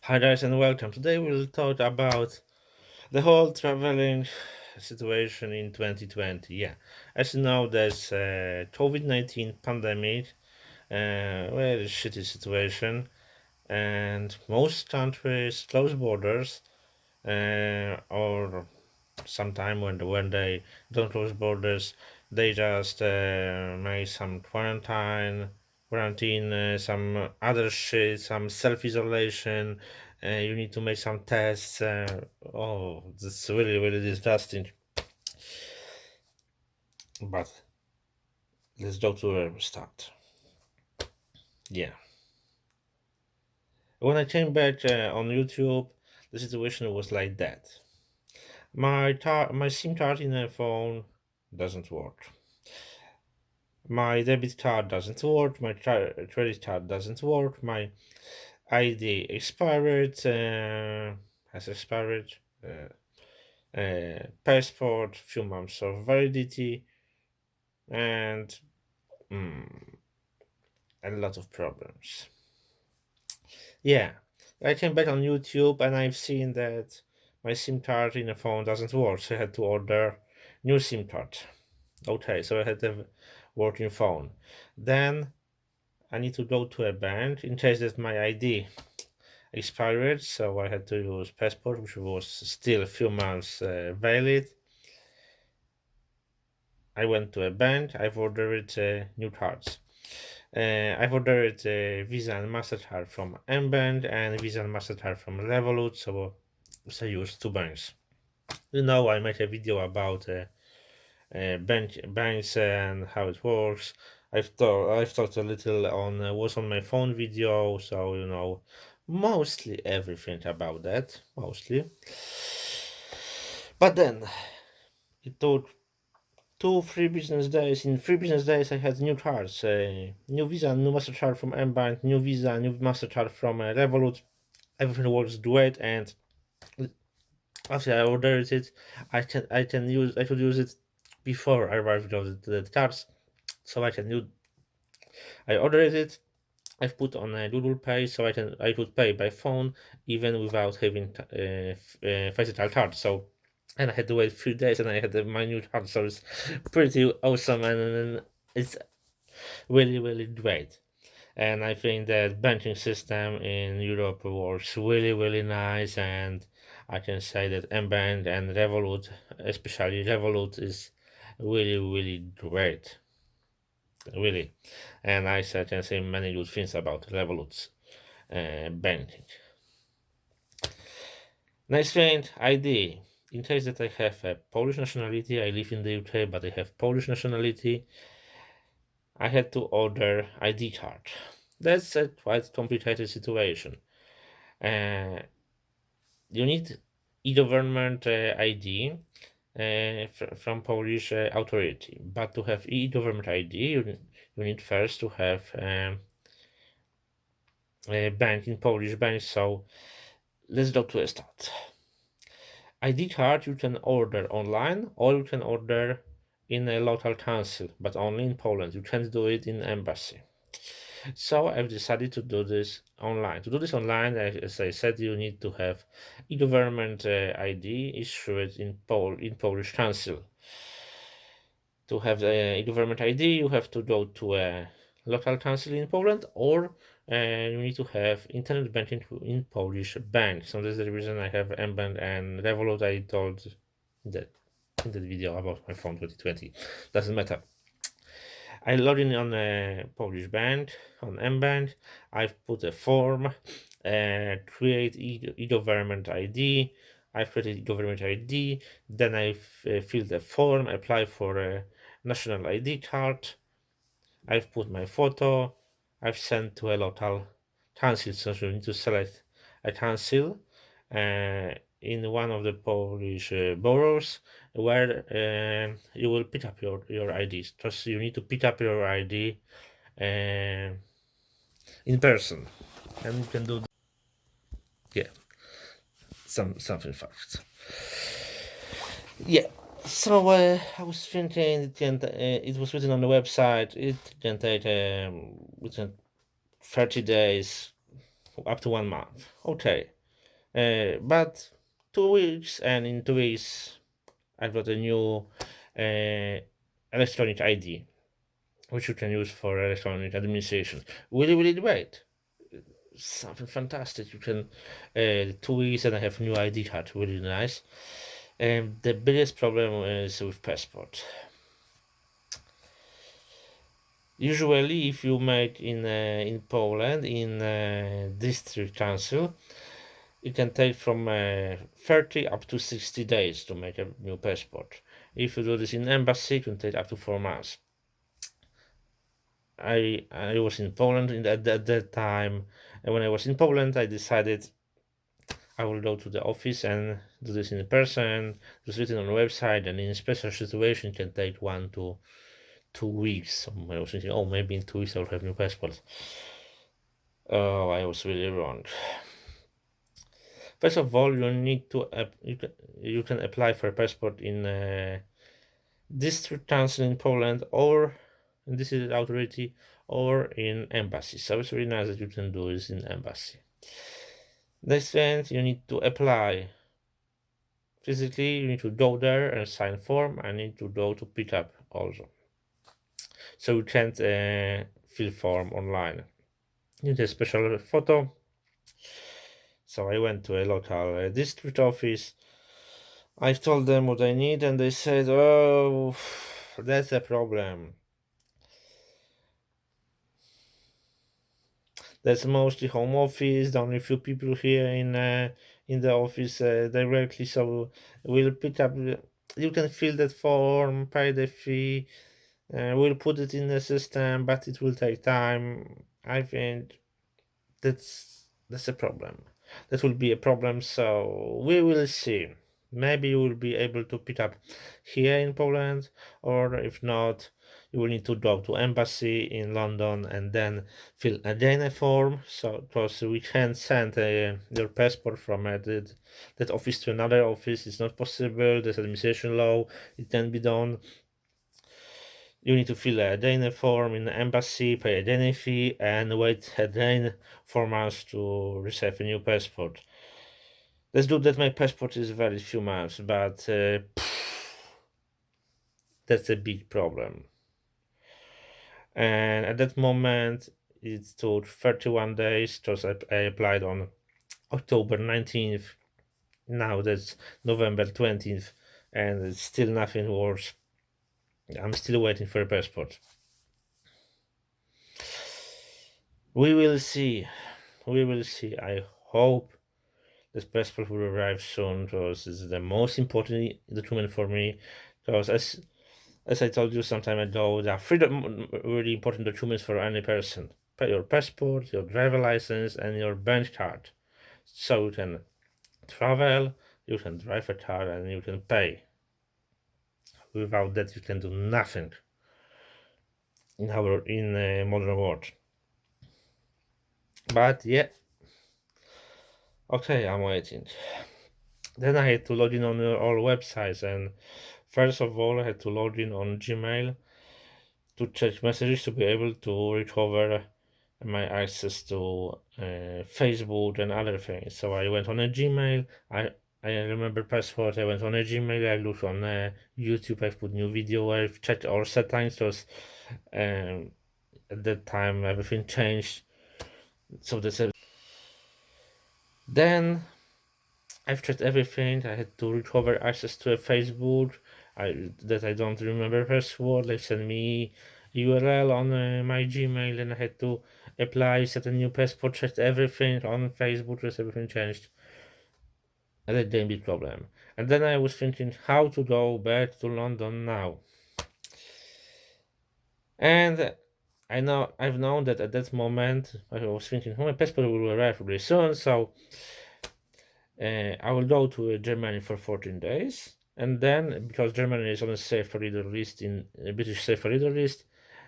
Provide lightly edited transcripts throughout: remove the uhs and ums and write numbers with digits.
Hi guys and welcome. Today we'll talk about the whole traveling situation in 2020. Yeah, as you know, there's COVID-19 pandemic, very shitty situation, and most countries close borders, or sometime when they don't close borders, they just make some quarantine, some other shit, some self isolation. You need to make some tests. Oh, this really disgusting. But let's go to where we start. Yeah, when I came back on YouTube, the situation was like that. My SIM card in the phone doesn't work. My debit card doesn't work. My credit card doesn't work. My ID expired. Has expired. Passport, few months of validity, and mm, a lot of problems. Yeah, I came back on YouTube and I've seen that my SIM card in the phone doesn't work, so I had to order new SIM card. Okay, so I had a working phone. Then I need to go to a bank in case that my ID expired, so I had to use passport, which was still a few months valid. I went to a bank. I've ordered new cards. I've ordered Visa and Mastercard from mBank and Visa and Mastercard from Revolut, so I used two banks. You know, I made a video about banks and how it works. I've talked a little on what's on my phone video, so you know mostly everything about that, mostly. But then it took 3 business days. In 3 business days, I had new cards, new Visa, new Mastercard from mBank, new Visa, new Mastercard from Revolut. Everything works great, and after I ordered it, I could use it before I arrived with the cards, so I ordered it. I've put on a Google Pay, so I could pay by phone even without having physical card. So, and I had to wait 3 days, and I had my new card, so it's pretty awesome, and it's really great. And I think that banking system in Europe works really nice, and I can say that mBank and Revolut, especially Revolut, is really great, really. And can say many good things about Revolut's banking. Next thing, ID. In case that I have a Polish nationality, I live in the UK, but I have Polish nationality, I had to order ID card. That's a quite complicated situation. Uh, you need e-government ID from Polish authority, but to have e-government ID, you need first to have a bank in Polish bank. So let's go to a start. ID card you can order online or you can order in a local council, but only in Poland. You can't do it in embassy. So I've decided to do this online. To do this online, as I said, you need to have e-government ID issued in Polish council. To have the e-government ID, you have to go to a local council in Poland, or you need to have internet banking in Polish bank. So that's the reason I have mBank and Revolut. I told that in the video about my phone 2020. Doesn't matter. I log in on a Polish bank, on mBank. I've put a form, create e-government ID. I've created e-government ID. Then I've filled the form, apply for a national ID card. I've put my photo. I've sent to a local council, so you need to select a council in one of the Polish boroughs where you will pick up your IDs. Just you need to pick up your ID in person, and you can do yeah something fast. Yeah. So I was thinking it was written on the website. It can take within 30 days up to 1 month. Okay. But 2 weeks, and in 2 weeks, I've got a new uh, electronic ID, which you can use for electronic administration. Really great. Something fantastic. You can 2 weeks and I have new ID card. Really nice. The biggest problem is with passport. Usually, if you make in Poland in district council, it can take from 30 up to 60 days to make a new passport. If you do this in embassy, it can take up to 4 months. I was in Poland at that time, and when I was in Poland, I decided I will go to the office and do this in person. It's written on the website, and in special situation, it can take 1 to 2 weeks. So I was thinking, oh, maybe in 2 weeks I'll have new passport. Oh, I was really wrong. First of all, you need to you can apply for a passport in district council in Poland, or in this is authority, or in embassy. So it's really nice that you can do this in embassy. Next thing, you need to apply physically. You need to go there and sign form. I need to go to pick up also. So you can't fill form online. You need a special photo. So I went to a local district office. I told them what I need, and they said, "Oh, that's a problem. That's mostly home office. The only few people here in the office directly. So we'll pick up. You can fill that form, pay the fee. We'll put it in the system, but it will take time. I think that's a problem. That will be a problem. So we will see. Maybe you will be able to pick up here in Poland, or if not, you will need to go to embassy in London and then fill again a form. So because we can send your passport from that office to another office, it's not possible. There's administration law. It can be done. You need to fill a Dane form in the embassy, pay a Dane fee, and wait a Dane 4 months to receive a new passport. Let's do that. My passport is very few months, but that's a big problem. And at that moment, it took 31 days because I applied on October 19th. Now that's November 20th, and it's still nothing worse. I'm still waiting for a passport. We will see. We will see. I hope this passport will arrive soon because it's the most important document for me. Because as I told you some time ago, there are three really important documents for any person: your passport, your driver license, and your bank card. So you can travel, you can drive a car, and you can pay. Without that, you can do nothing in modern world. But yeah, okay, I'm waiting. Then I had to log in on all websites, and first of all, I had to log in on Gmail to check messages to be able to recover my access to Facebook and other things. So I went on a Gmail. I remember password. I went on a Gmail. I looked on YouTube. I put new video. I checked all settings. Because at that time everything changed. So that's it. Then I've checked everything. I had to recover access to a Facebook. I don't remember password. They sent me URL on my Gmail, and I had to apply, set a new passport, checked everything on Facebook. Just everything changed, and that didn't be problem. And then I was thinking how to go back to London now. And I've known that at that moment I was thinking, oh, my passport will arrive really soon, so I will go to Germany for 14 days, and then because Germany is on a safe corridor list in a British safe corridor list,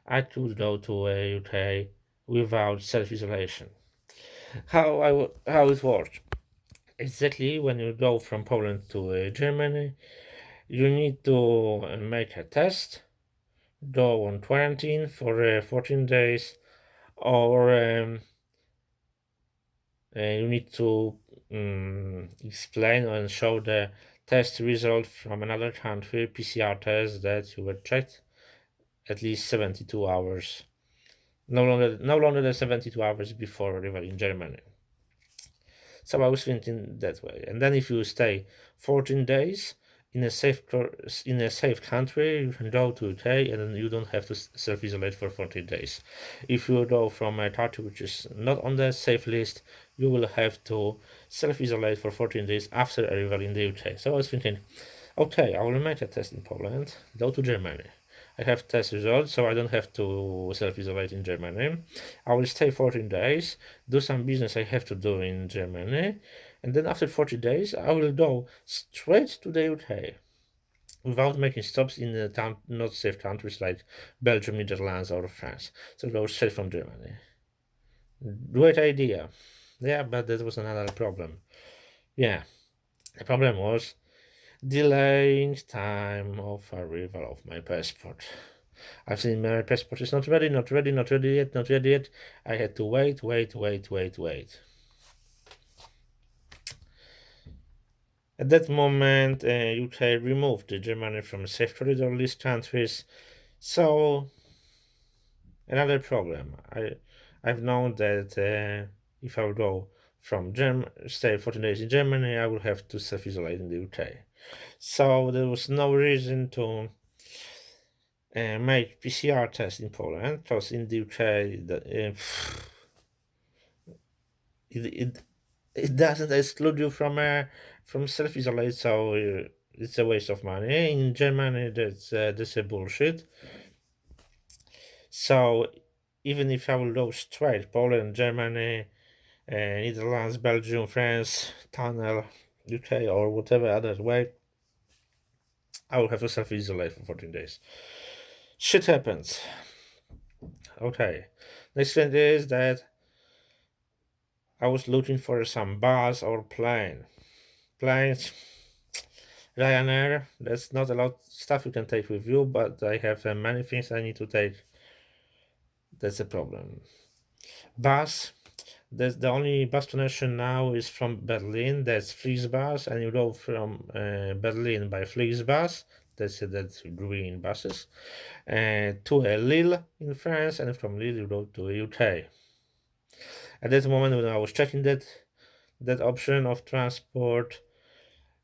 I could go to a UK without self-isolation. How it works? Exactly, when you go from Poland to Germany, you need to make a test, go on quarantine for 14 days, or you need to explain and show the test result from another country, PCR test that you were checked at least 72 hours. No longer than 72 hours before arrival in Germany. So I was thinking that way. And then if you stay 14 days in a safe country, you can go to UK and then you don't have to self-isolate for 14 days. If you go from a country which is not on the safe list, you will have to self-isolate for 14 days after arrival in the UK. So I was thinking, okay, I will make a test in Poland, go to Germany. I have test results, so I don't have to self-isolate in Germany. I will stay 14 days, do some business I have to do in Germany, and then after 40 days, I will go straight to the UK without making stops in the not safe countries like Belgium, Netherlands, or France. So go straight from Germany. Great idea. Yeah, but that was another problem. Yeah, the problem was delaying time of arrival of my passport. I've seen my passport is not ready, not ready, not ready yet, not ready yet. I had to wait. At that moment, UK removed Germany from safe corridor list countries. So another problem. I've known that if I will go from stay 14 days in Germany, I will have to self-isolate in the UK. So there was no reason to make PCR test in Poland, because in the UK it doesn't exclude you from self-isolate, so it's a waste of money. In Germany, that's a bullshit. So even if I will go straight Poland, Germany, Netherlands, Belgium, France, tunnel, UK, or whatever other way, I will have to self-isolate for 14 days. Shit happens. Okay. Next thing is that I was looking for some bus or plane. Planes, Ryanair, that's not a lot of stuff you can take with you, but I have many things I need to take. That's a problem. Bus, that's the only bus connection now is from Berlin. That's Flixbus, and you go from Berlin by Flixbus. That's green buses, to Lille in France, and from Lille you go to UK. At that moment when I was checking that option of transport,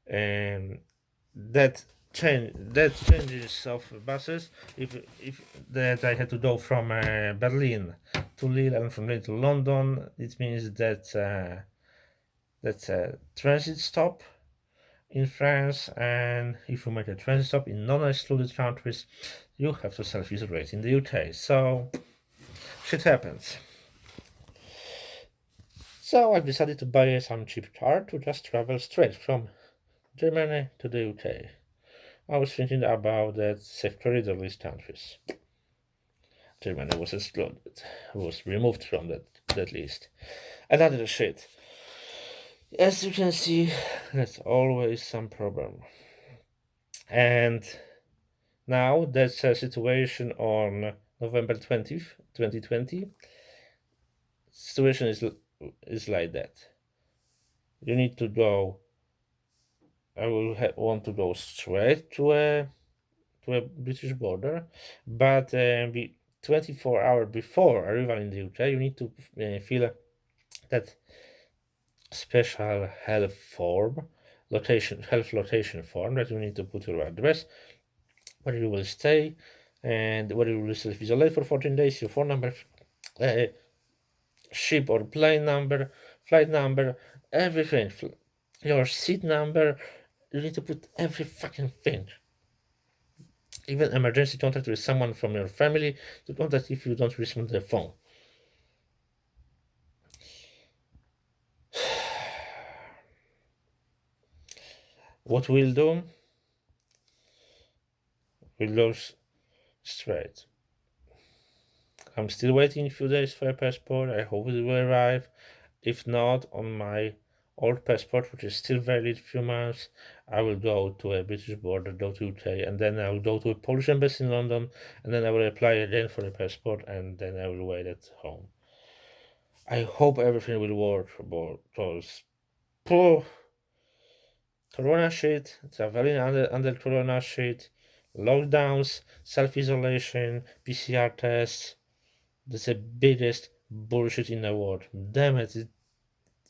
that changes of buses, if that I had to go from Berlin to Lille and from Lille to London, it means that that's a transit stop in France, and if you make a transit stop in non-excluded countries, you have to self-isolate in the UK. So shit happens. So I've decided to buy some cheap car to just travel straight from Germany to the UK. I was thinking about that safe corridor list countries. Germany was excluded, was removed from that list. Another shit. As you can see, there's always some problem. And now that's a situation on November 20th, 2020. Situation is like that. You need to go. I will want to go straight to a British border, but 24 hours before arrival in the UK, you need to fill that special health location form that you need to put your address, where you will stay, and where you will self-isolate for 14 days, your phone number, ship or plane number, flight number, everything, your seat number. You need to put every fucking thing. Even emergency contact with someone from your family to contact if you don't respond to the phone. What we'll do? We'll go straight. I'm still waiting a few days for a passport. I hope it will arrive. If not, on my old passport, which is still valid a few months, I will go to a British border, go to UK, and then I will go to a Polish embassy in London, and then I will apply again for a passport, and then I will wait at home. I hope everything will work, because poor Corona shit, traveling under Corona shit, lockdowns, self-isolation, PCR tests. That's the biggest bullshit in the world. Damn it,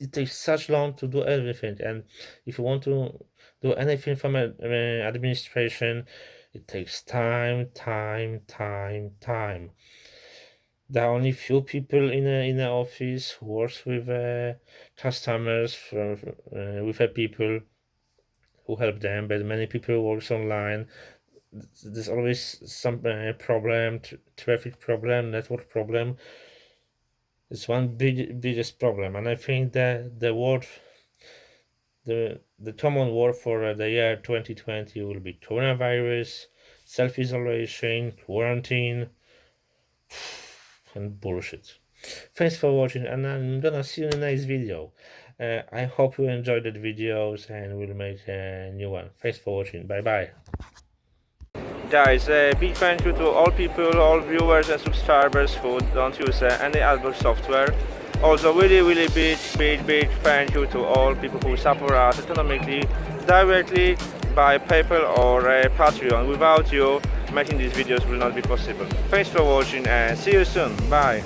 it takes such long to do everything, and if you want to do anything from administration, it takes time, time, time, time. There are only few people in the office who works with customers with people who help them, but many people works online. There's always some problem, traffic problem, network problem. It's one biggest problem, and I think that the common word for the year 2020 will be coronavirus, self-isolation, quarantine, and bullshit. Thanks for watching, and I'm gonna see you in the next video. I hope you enjoyed the videos, and we'll make a new one. Thanks for watching. Bye bye. Guys, big thank you to all people, all viewers and subscribers who don't use any adblock software. Also, really big thank you to all people who support us economically, directly by PayPal or Patreon. Without you, making these videos will not be possible. Thanks for watching and see you soon. Bye.